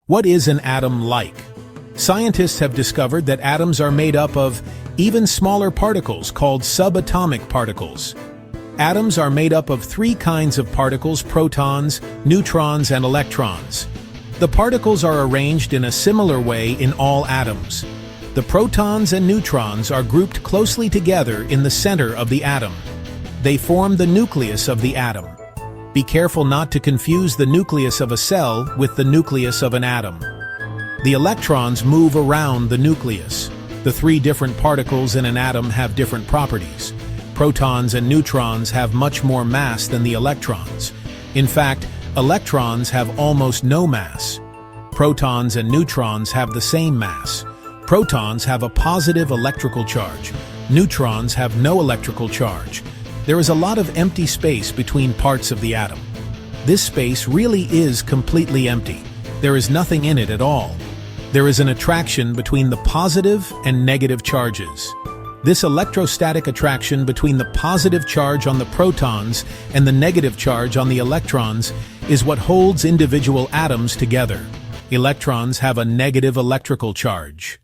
What is an atom like? Scientists have discovered that atoms are made up of even smaller particles called subatomic particles. Atoms are made up of three kinds of particles: protons, neutrons, and electrons. The particles are arranged in a similar way in all atoms. The protons and neutrons are grouped closely together in the center of the atom. They form the nucleus of the atom. Be careful not to confuse the nucleus of a cell with the nucleus of an atom. The electrons move around the nucleus. The three different particles in an atom have different properties. Protons and neutrons have much more mass than the electrons. In fact, electrons have almost no mass. Protons and neutrons have the same mass. Protons have a positive electrical charge. Neutrons have no electrical charge. There is a lot of empty space between parts of the atom. This space really is completely empty. There is nothing in it at all. There is an attraction between the positive and negative charges. This electrostatic attraction between the positive charge on the protons and the negative charge on the electrons is what holds individual atoms together. Electrons have a negative electrical charge.